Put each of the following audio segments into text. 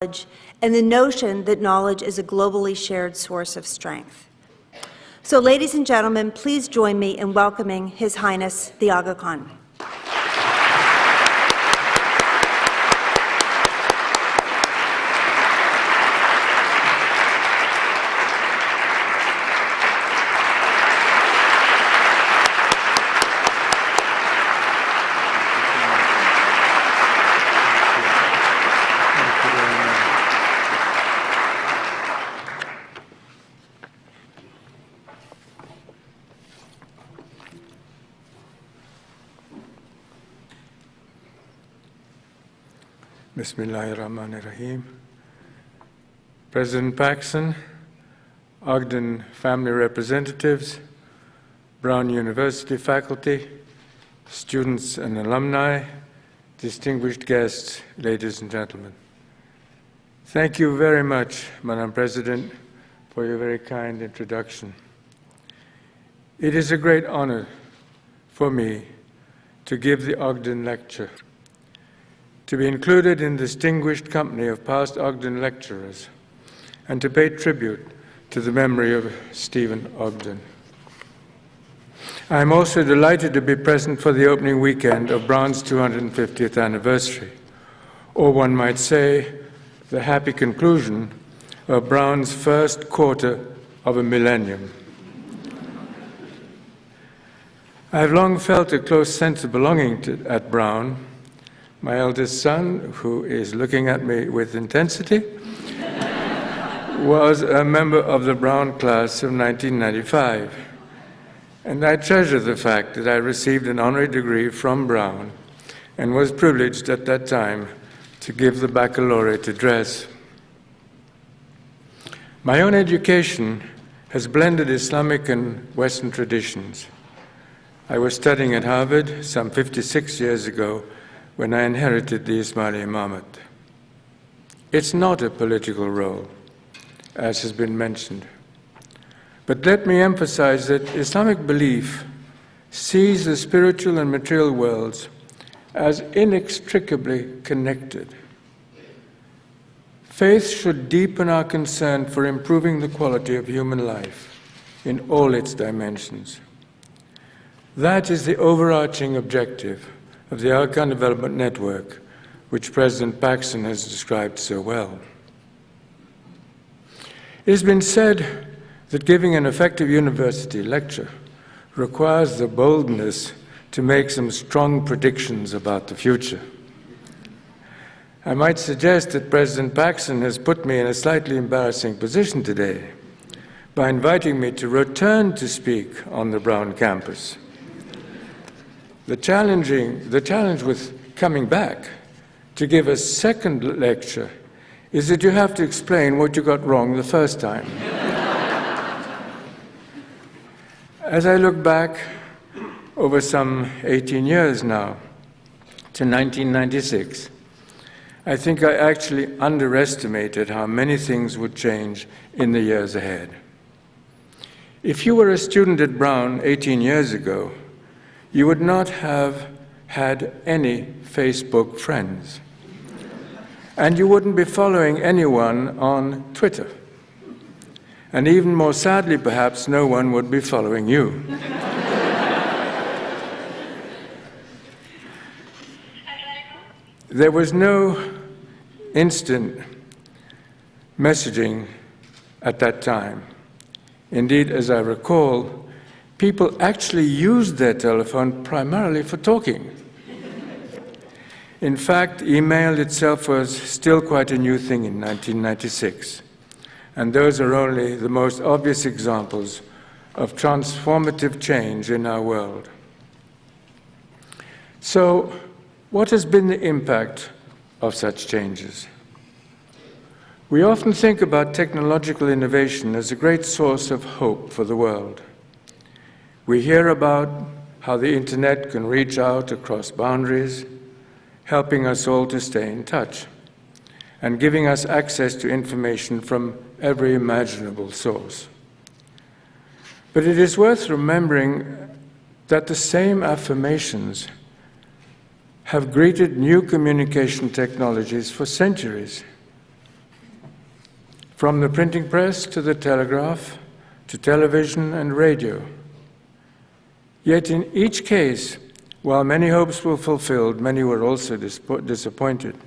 and the notion that knowledge is a globally shared source of strength. So, ladies and gentlemen, please join me in welcoming His Highness the Aga Khan. Bismillahirrahmanirrahim. President Paxson, Ogden family representatives, Brown University faculty, students and alumni, distinguished guests, ladies and gentlemen. Thank you very much, Madam President, for your very kind introduction. It is a great honor for me to give the Ogden lecture, to be included in the distinguished company of past Ogden lecturers, and to pay tribute to the memory of Stephen Ogden. I am also delighted to be present for the opening weekend of Brown's 250th anniversary, or one might say, the happy conclusion of Brown's first quarter of a millennium. I have long felt a close sense of belonging at Brown. My eldest son, who is looking at me with intensity, was a member of the Brown class of 1995. And I treasure the fact that I received an honorary degree from Brown and was privileged at that time to give the baccalaureate address. My own education has blended Islamic and Western traditions. I was studying at Harvard some 56 years ago when I inherited the Ismaili Imamat. It's not a political role, as has been mentioned. But let me emphasize that Islamic belief sees the spiritual and material worlds as inextricably connected. Faith should deepen our concern for improving the quality of human life in all its dimensions. That is the overarching objective of the Aga Khan Development Network, which President Paxson has described so well. It has been said that giving an effective university lecture requires the boldness to make some strong predictions about the future. I might suggest that President Paxson has put me in a slightly embarrassing position today by inviting me to return to speak on the Brown campus. The challenge with coming back to give a second lecture is that you have to explain what you got wrong the first time. As I look back over some 18 years now to 1996, I think I actually underestimated how many things would change in the years ahead. If you were a student at Brown 18 years ago, you would not have had any Facebook friends. And you wouldn't be following anyone on Twitter. And even more sadly, perhaps, no one would be following you. There was no instant messaging at that time. Indeed, as I recall, people actually used their telephone primarily for talking. In fact, email itself was still quite a new thing in 1996, and those are only the most obvious examples of transformative change in our world. So, what has been the impact of such changes? We often think about technological innovation as a great source of hope for the world. We hear about how the internet can reach out across boundaries, helping us all to stay in touch, and giving us access to information from every imaginable source. But it is worth remembering that the same affirmations have greeted new communication technologies for centuries. from the printing press to the telegraph to television and radio. Yet in each case, while many hopes were fulfilled, many were also disappointed.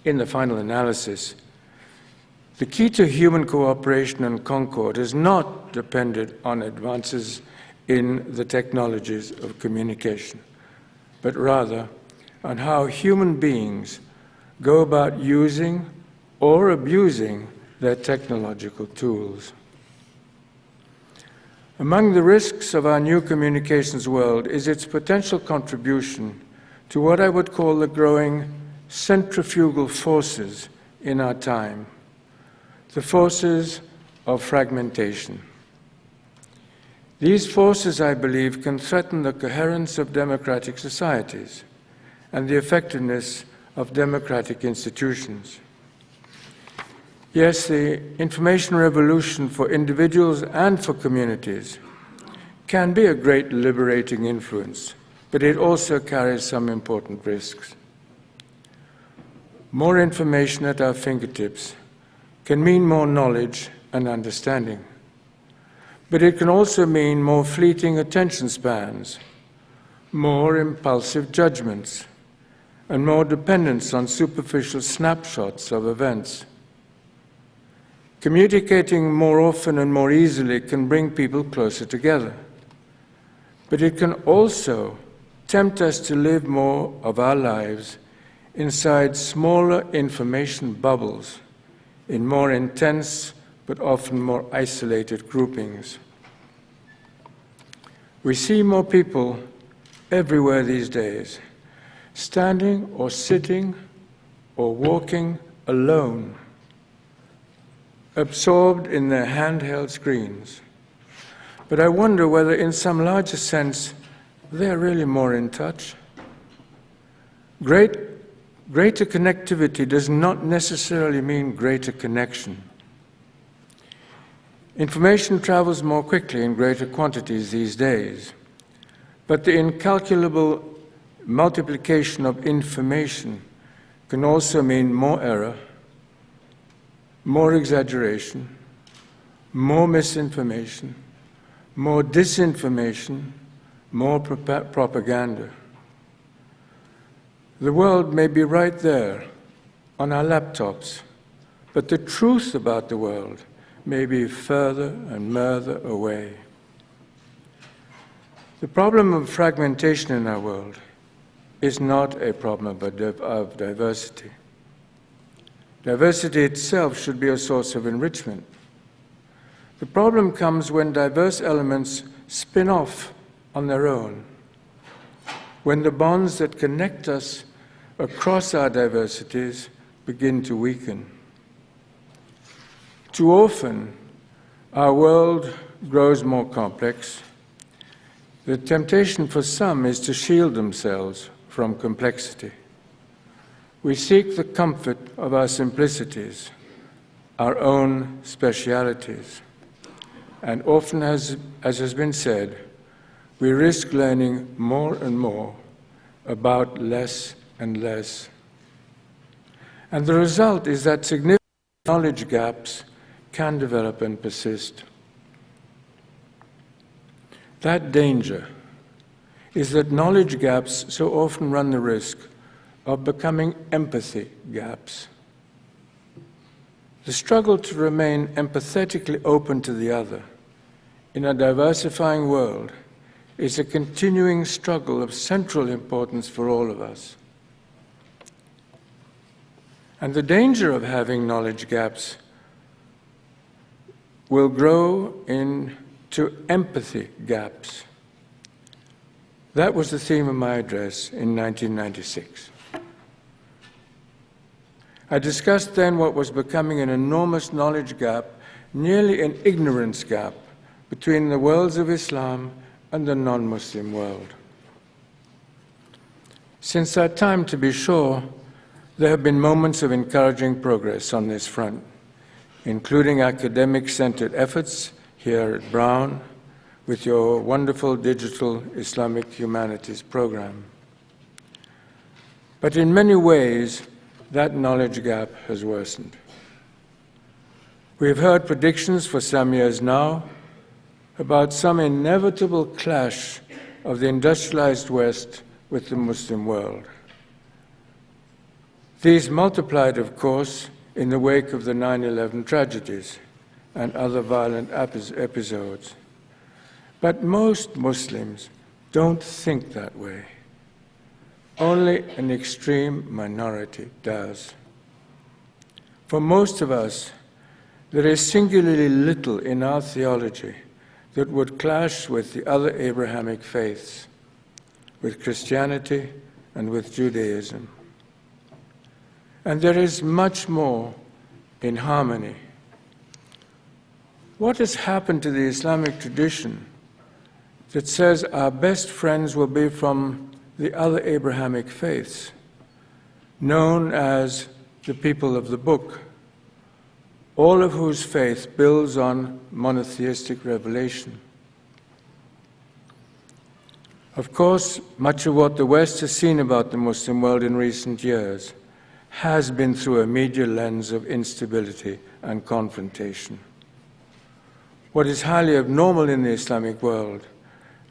In the final analysis, the key to human cooperation and concord is not dependent on advances in the technologies of communication, but rather on how human beings go about using or abusing their technological tools. Among the risks of our new communications world is its potential contribution to what I would call the growing centrifugal forces in our time, the forces of fragmentation. These forces, I believe, can threaten the coherence of democratic societies and the effectiveness of democratic institutions. Yes, the information revolution for individuals and for communities can be a great liberating influence, but it also carries some important risks. More information at our fingertips can mean more knowledge and understanding, but it can also mean more fleeting attention spans, more impulsive judgments, and more dependence on superficial snapshots of events. Communicating more often and more easily can bring people closer together, but it can also tempt us to live more of our lives inside smaller information bubbles, in more intense but often more isolated groupings. We see more people everywhere these days, standing or sitting or walking alone, absorbed in their handheld screens. But I wonder whether in some larger sense they're really more in touch. Greater connectivity does not necessarily mean greater connection. Information travels more quickly in greater quantities these days, but the incalculable multiplication of information can also mean more error, more exaggeration, more misinformation, more disinformation, more propaganda. The world may be right there on our laptops, but the truth about the world may be further and further away. The problem of fragmentation in our world is not a problem of diversity. Diversity itself should be a source of enrichment. The problem comes when diverse elements spin off on their own, when the bonds that connect us across our diversities begin to weaken. Too often, our world grows more complex. The temptation for some is to shield themselves from complexity. We seek the comfort of our simplicities, our own specialities, and often, as has been said, we risk learning more and more about less and less. And the result is that significant knowledge gaps can develop and persist. That danger is that knowledge gaps so often run the risk of becoming empathy gaps. The struggle to remain empathetically open to the other in a diversifying world is a continuing struggle of central importance for all of us. And the danger of having knowledge gaps will grow into empathy gaps. That was the theme of my address in 1996. I discussed then what was becoming an enormous knowledge gap, nearly an ignorance gap, between the worlds of Islam and the non-Muslim world. Since that time, to be sure, there have been moments of encouraging progress on this front, including academic-centered efforts here at Brown with your wonderful digital Islamic humanities program. But in many ways, that knowledge gap has worsened. We've heard predictions for some years now about some inevitable clash of the industrialized West with the Muslim world. These multiplied, of course, in the wake of the 9/11 tragedies and other violent episodes. But most Muslims don't think that way. Only an extreme minority does. For most of us, there is singularly little in our theology that would clash with the other Abrahamic faiths, with Christianity and with Judaism. And there is much more in harmony. What has happened to the Islamic tradition that says our best friends will be from the other Abrahamic faiths, known as the people of the book, all of whose faith builds on monotheistic revelation? Of course, much of what the West has seen about the Muslim world in recent years has been through a media lens of instability and confrontation. What is highly abnormal in the Islamic world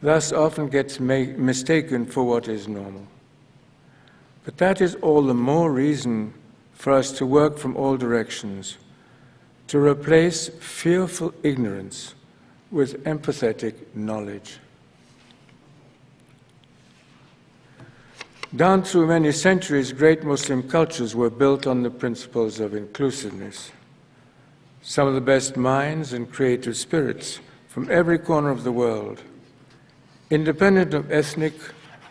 thus often gets mistaken for what is normal. But that is all the more reason for us to work from all directions to replace fearful ignorance with empathetic knowledge. Down through many centuries, great Muslim cultures were built on the principles of inclusiveness. Some of the best minds and creative spirits from every corner of the world, independent of ethnic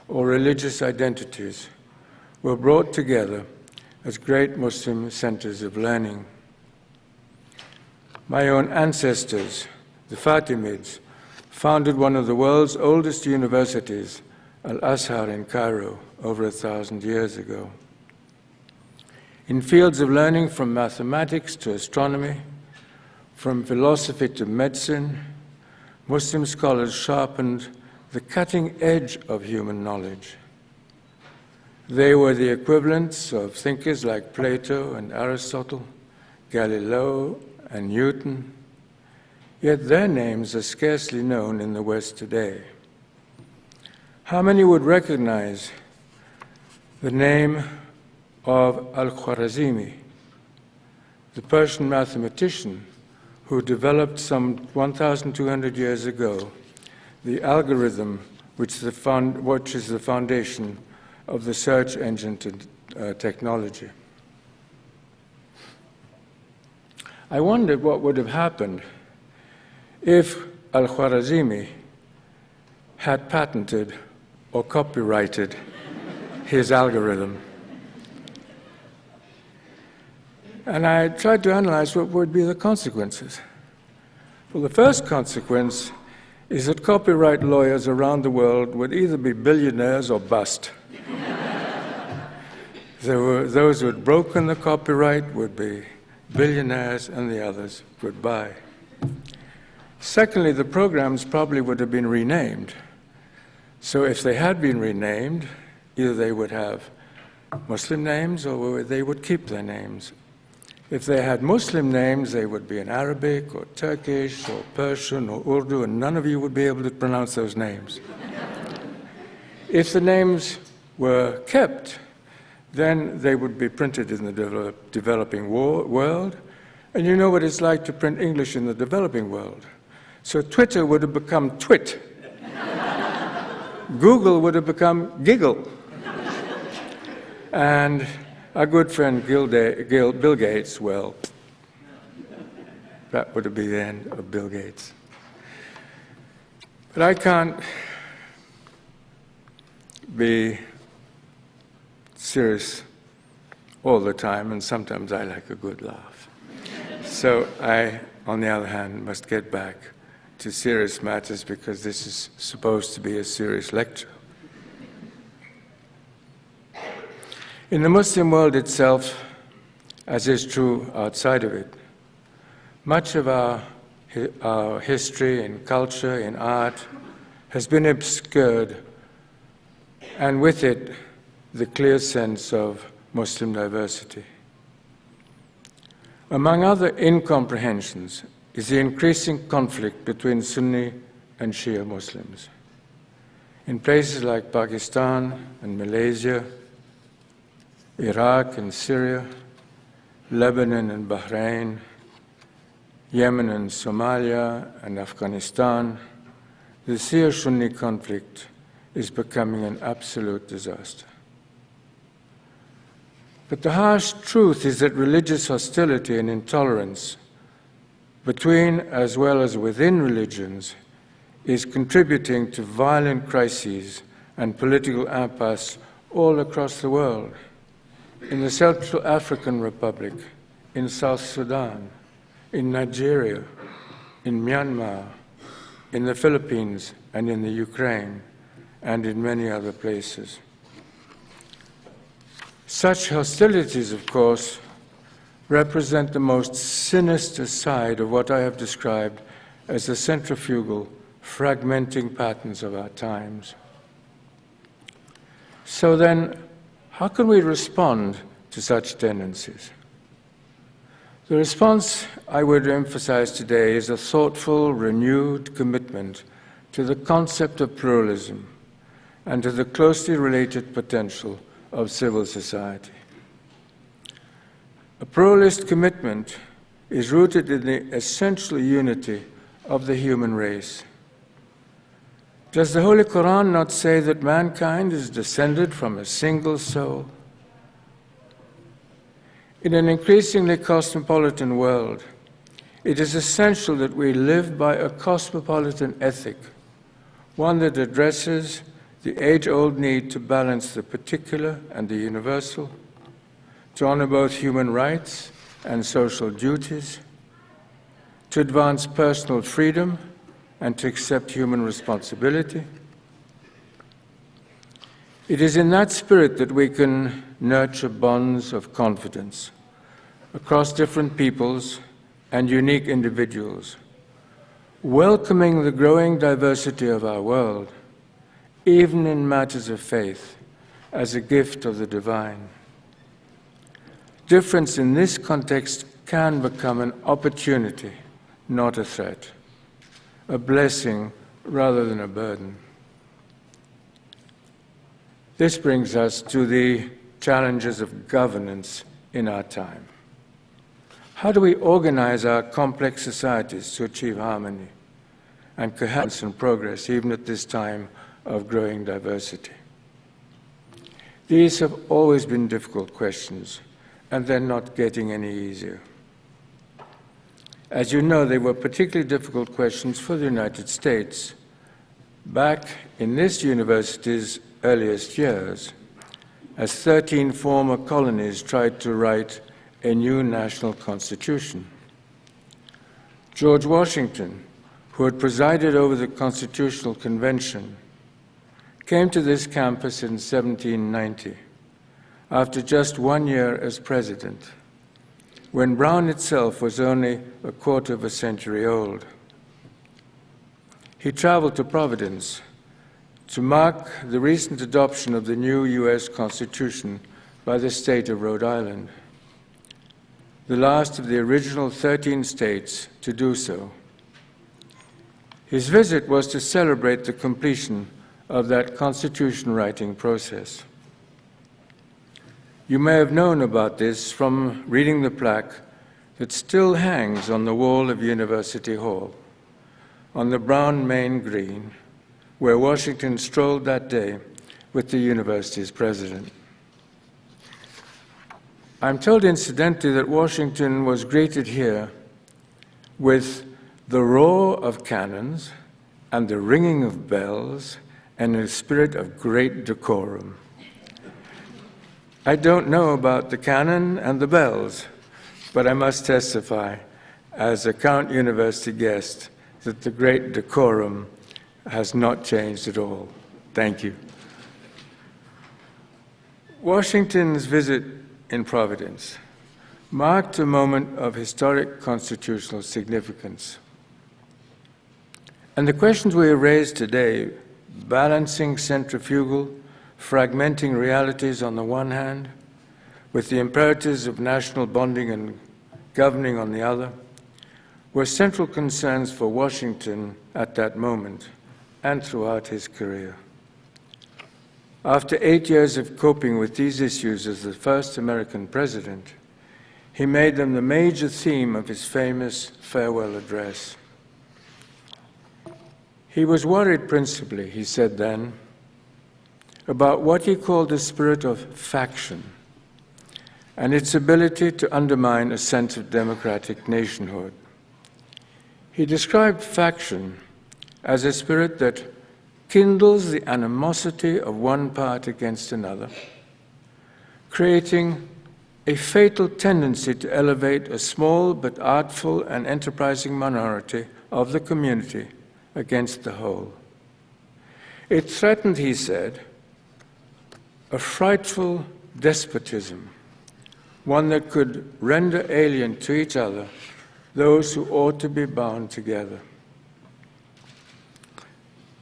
or religious identities, were brought together as great Muslim centers of learning. My own ancestors, the Fatimids, founded one of the world's oldest universities, Al-Azhar in Cairo, over 1,000 years ago. In fields of learning from mathematics to astronomy, from philosophy to medicine, Muslim scholars sharpened the cutting edge of human knowledge. They were the equivalents of thinkers like Plato and Aristotle, Galileo and Newton, yet their names are scarcely known in the West today. How many would recognize the name of Al-Khwarizmi, the Persian mathematician who developed some 1,200 years ago the algorithm which is the foundation of the search engine technology? I wondered what would have happened if Al-Khwarizmi had patented or copyrighted his algorithm. And I tried to analyze what would be the consequences. Well, the first consequence is that copyright lawyers around the world would either be billionaires or bust. Those who had broken the copyright would be billionaires, and the others goodbye. Secondly, the programs probably would have been renamed. So if they had been renamed, either they would have Muslim names or they would keep their names. If they had Muslim names, they would be in Arabic or Turkish or Persian or Urdu, and none of you would be able to pronounce those names. If the names were kept, then they would be printed in the developing world, and you know what it's like to print English in the developing world. So Twitter would have become Twit. Google would have become Giggle. And our good friend Bill Gates, well, that would be the end of Bill Gates. But I can't be serious all the time, and sometimes I like a good laugh. So I, on the other hand, must get back to serious matters because this is supposed to be a serious lecture. In the Muslim world itself, as is true outside of it, much of our history and culture and art has been obscured, and with it, the clear sense of Muslim diversity. Among other incomprehensions is the increasing conflict between Sunni and Shia Muslims. In places like Pakistan and Malaysia, Iraq and Syria, Lebanon and Bahrain, Yemen and Somalia and Afghanistan, the Shia-Sunni conflict is becoming an absolute disaster. But the harsh truth is that religious hostility and intolerance between as well as within religions is contributing to violent crises and political impasse all across the world. In the Central African Republic, in South Sudan, in Nigeria, in Myanmar, in the Philippines, and in the Ukraine, and in many other places. Such hostilities, of course, represent the most sinister side of what I have described as the centrifugal, fragmenting patterns of our times. So then, how can we respond to such tendencies? The response I would emphasize today is a thoughtful, renewed commitment to the concept of pluralism and to the closely related potential of civil society. A pluralist commitment is rooted in the essential unity of the human race. Does the Holy Quran not say that mankind is descended from a single soul? In an increasingly cosmopolitan world, it is essential that we live by a cosmopolitan ethic, one that addresses the age-old need to balance the particular and the universal, to honor both human rights and social duties, to advance personal freedom and to accept human responsibility. It is in that spirit that we can nurture bonds of confidence across different peoples and unique individuals, welcoming the growing diversity of our world, even in matters of faith, as a gift of the divine. Difference in this context can become an opportunity, not a threat, a blessing rather than a burden. This brings us to the challenges of governance in our time. How do we organize our complex societies to achieve harmony and coherence and progress, even at this time of growing diversity? These have always been difficult questions, and they're not getting any easier. As you know, they were particularly difficult questions for the United States back in this university's earliest years, as 13 former colonies tried to write a new national constitution. George Washington, who had presided over the Constitutional Convention, came to this campus in 1790, after just 1 year as president, when Brown itself was only a quarter of a century old. He traveled to Providence to mark the recent adoption of the new U.S. Constitution by the state of Rhode Island, the last of the original 13 states to do so. His visit was to celebrate the completion of that constitution writing process. You may have known about this from reading the plaque that still hangs on the wall of University Hall, on the brown main green, where Washington strolled that day with the university's president. I'm told incidentally that Washington was greeted here with the roar of cannons and the ringing of bells and a spirit of great decorum. I don't know about the cannon and the bells, but I must testify as a Count University guest that the great decorum has not changed at all. Thank you. Washington's visit in Providence marked a moment of historic constitutional significance. And the questions we have raised today, balancing centrifugal, fragmenting realities on the one hand, with the imperatives of national bonding and governing on the other, were central concerns for Washington at that moment and throughout his career. After 8 years of coping with these issues as the first American president, he made them the major theme of his famous farewell address. He was worried principally, he said then, about what he called the spirit of faction and its ability to undermine a sense of democratic nationhood. He described faction as a spirit that kindles the animosity of one part against another, creating a fatal tendency to elevate a small but artful and enterprising minority of the community against the whole. It threatened, he said, a frightful despotism, one that could render alien to each other those who ought to be bound together.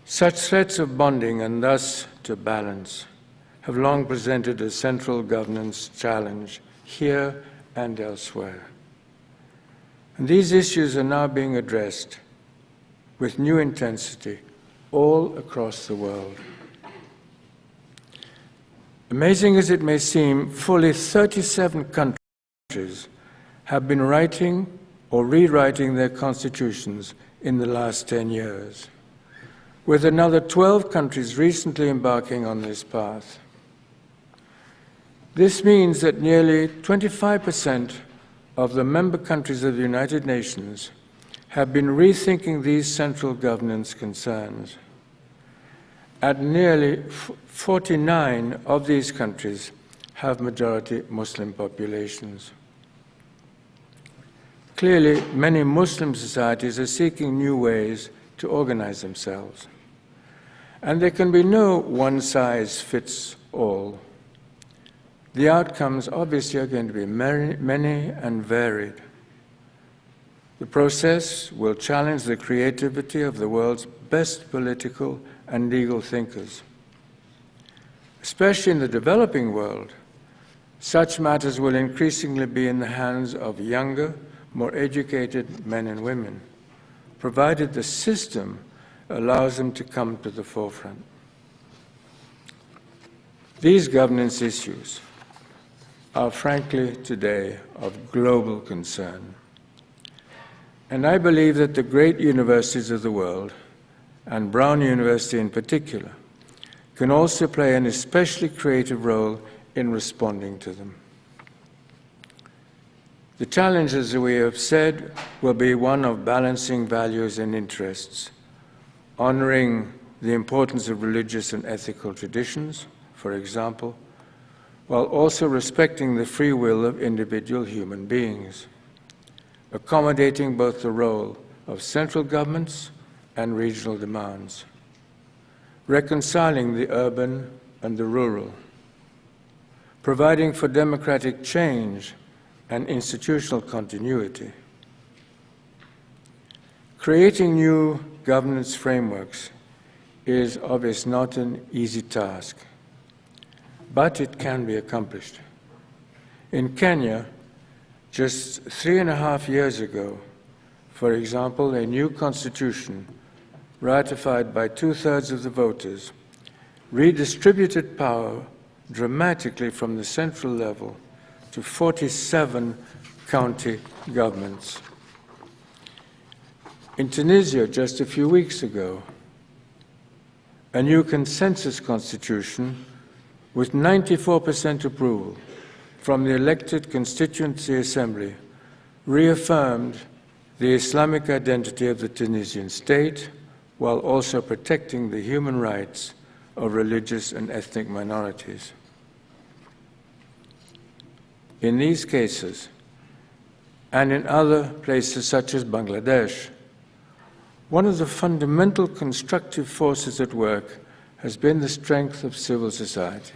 Such threats of bonding and thus to balance have long presented a central governance challenge here and elsewhere. And these issues are now being addressed with new intensity all across the world. Amazing as it may seem, fully 37 countries have been writing or rewriting their constitutions in the last 10 years, with another 12 countries recently embarking on this path. This means that nearly 25% of the member countries of the United Nations have been rethinking these central governance concerns. And nearly 49 of these countries have majority Muslim populations. Clearly, many Muslim societies are seeking new ways to organize themselves. And there can be no one-size-fits-all. The outcomes obviously are going to be many and varied. The process will challenge the creativity of the world's best political and legal thinkers. Especially in the developing world, such matters will increasingly be in the hands of younger, more educated men and women, provided the system allows them to come to the forefront. These governance issues are frankly today of global concern. And I believe that the great universities of the world, and Brown University in particular, can also play an especially creative role in responding to them. The challenge, as we have said, will be one of balancing values and interests, honoring the importance of religious and ethical traditions, for example, while also respecting the free will of individual human beings, accommodating both the role of central governments and regional demands, reconciling the urban and the rural, providing for democratic change and institutional continuity. Creating new governance frameworks is obviously not an easy task, but it can be accomplished. In Kenya, just 3.5 years ago, for example, a new constitution ratified by 2/3 of the voters redistributed power dramatically from the central level to 47 county governments. In Tunisia, just a few weeks ago, a new consensus constitution with 94% approval from the elected Constituency Assembly reaffirmed the Islamic identity of the Tunisian state while also protecting the human rights of religious and ethnic minorities. In these cases, and in other places such as Bangladesh, one of the fundamental constructive forces at work has been the strength of civil society.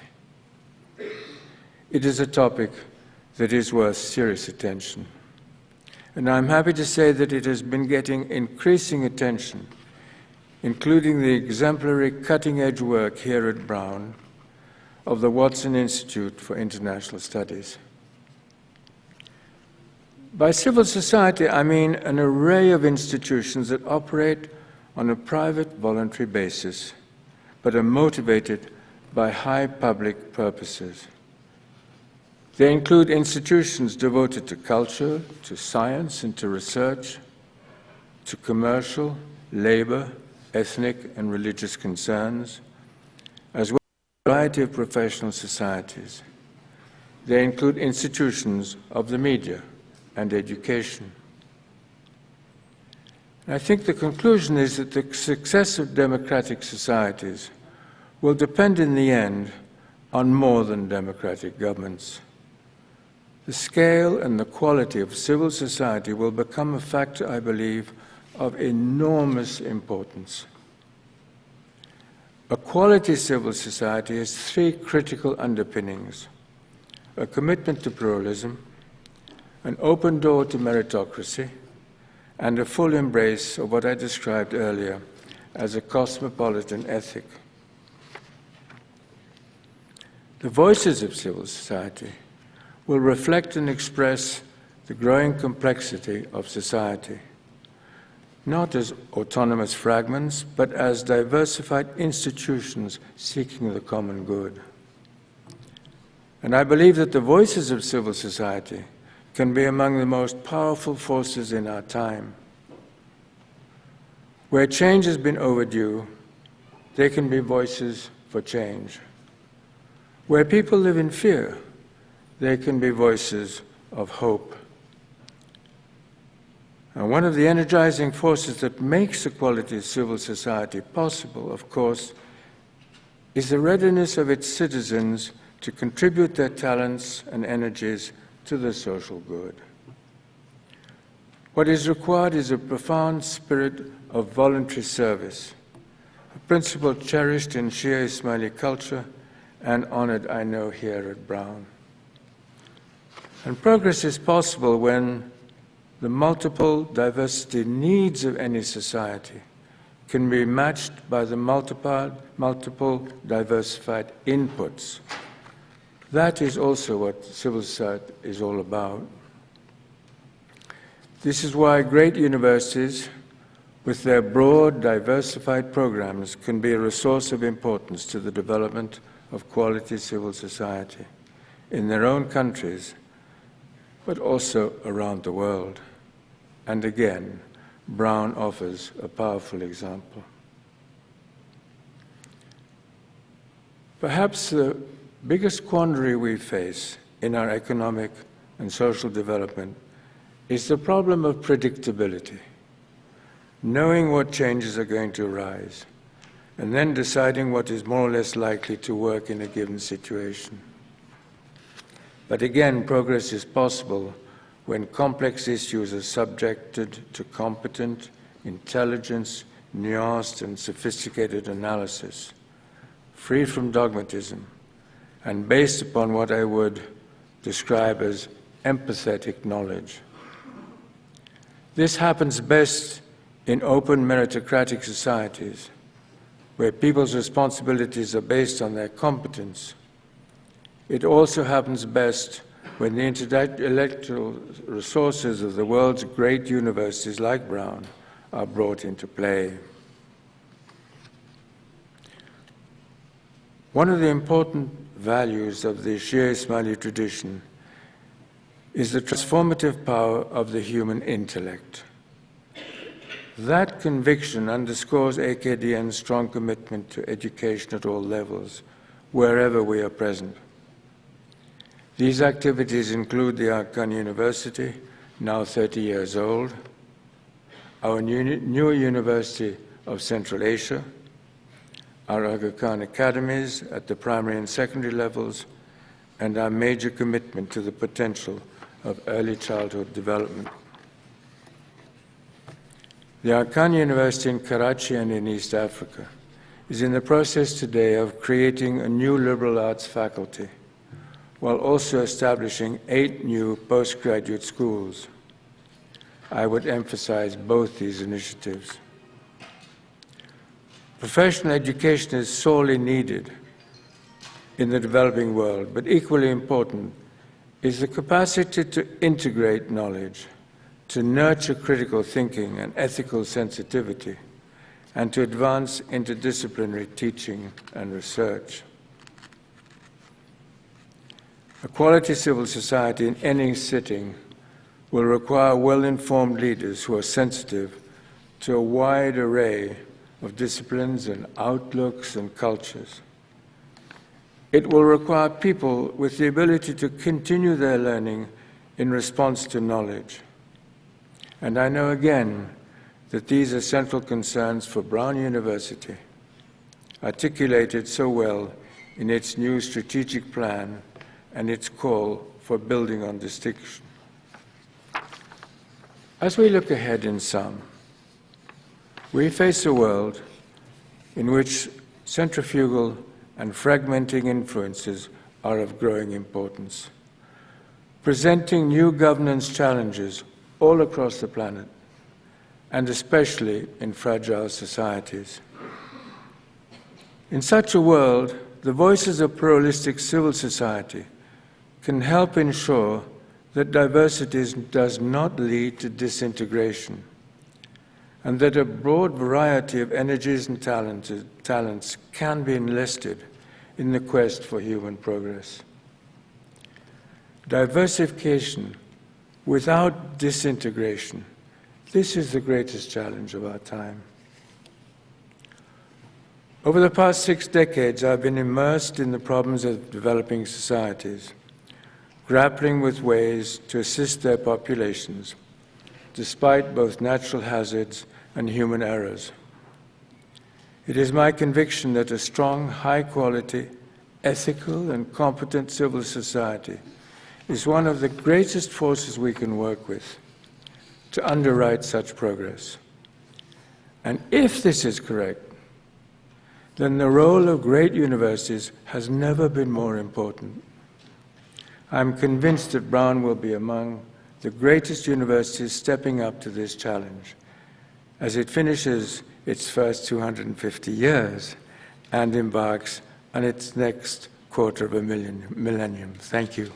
It is a topic that is worth serious attention. And I'm happy to say that it has been getting increasing attention, including the exemplary cutting-edge work here at Brown of the Watson Institute for International Studies. By civil society, I mean an array of institutions that operate on a private, voluntary basis, but are motivated by high public purposes. They include institutions devoted to culture, to science, and to research, to commercial, labor, ethnic, and religious concerns, as well as a variety of professional societies. They include institutions of the media and education. And I think the conclusion is that the success of democratic societies will depend in the end on more than democratic governments. The scale and the quality of civil society will become a factor, I believe, of enormous importance. A quality civil society has three critical underpinnings: a commitment to pluralism, an open door to meritocracy, and a full embrace of what I described earlier as a cosmopolitan ethic. The voices of civil society will reflect and express the growing complexity of society, not as autonomous fragments, but as diversified institutions seeking the common good. And I believe that the voices of civil society can be among the most powerful forces in our time. Where change has been overdue, they can be voices for change. Where people live in fear, they can be voices of hope. And one of the energizing forces that makes a quality civil society possible, of course, is the readiness of its citizens to contribute their talents and energies to the social good. What is required is a profound spirit of voluntary service, a principle cherished in Shia Ismaili culture and honored, I know, here at Brown. And progress is possible when the multiple diversity needs of any society can be matched by the multiple diversified inputs. That is also what civil society is all about. This is why great universities, with their broad, diversified programs, can be a resource of importance to the development of quality civil society in their own countries, but also around the world. And again, Brown offers a powerful example. Perhaps the biggest quandary we face in our economic and social development is the problem of predictability, knowing what changes are going to arise, and then deciding what is more or less likely to work in a given situation. But again, progress is possible when complex issues are subjected to competent, intelligent, nuanced, and sophisticated analysis, free from dogmatism, and based upon what I would describe as empathetic knowledge. This happens best in open meritocratic societies, where people's responsibilities are based on their competence. It also happens best when the intellectual resources of the world's great universities like Brown are brought into play. One of the important values of the Shia Ismaili tradition is the transformative power of the human intellect. That conviction underscores AKDN's strong commitment to education at all levels, wherever we are present. These activities include the Aga Khan University, now 30 years old, our newer University of Central Asia, our Aga Khan academies at the primary and secondary levels, and our major commitment to the potential of early childhood development. The Aga Khan University in Karachi and in East Africa is in the process today of creating a new liberal arts faculty, while also establishing 8 new postgraduate schools. I would emphasize both these initiatives. Professional education is sorely needed in the developing world, but equally important is the capacity to integrate knowledge, to nurture critical thinking and ethical sensitivity, and to advance interdisciplinary teaching and research. A quality civil society in any setting will require well-informed leaders who are sensitive to a wide array of disciplines and outlooks and cultures. It will require people with the ability to continue their learning in response to knowledge. And I know again that these are central concerns for Brown University, articulated so well in its new strategic plan and its call for building on distinction. As we look ahead in sum, we face a world in which centrifugal and fragmenting influences are of growing importance, presenting new governance challenges all across the planet, and especially in fragile societies. In such a world, the voices of pluralistic civil society can help ensure that diversity does not lead to disintegration, and that a broad variety of energies and talents can be enlisted in the quest for human progress. Diversification without disintegration, this is the greatest challenge of our time. Over the past 6 decades, I've been immersed in the problems of developing societies, grappling with ways to assist their populations, despite both natural hazards and human errors. It is my conviction that a strong, high-quality, ethical, and competent civil society is one of the greatest forces we can work with to underwrite such progress. And if this is correct, then the role of great universities has never been more important. I'm convinced that Brown will be among the greatest universities stepping up to this challenge as it finishes its first 250 years and embarks on its next quarter of a millennium. Thank you.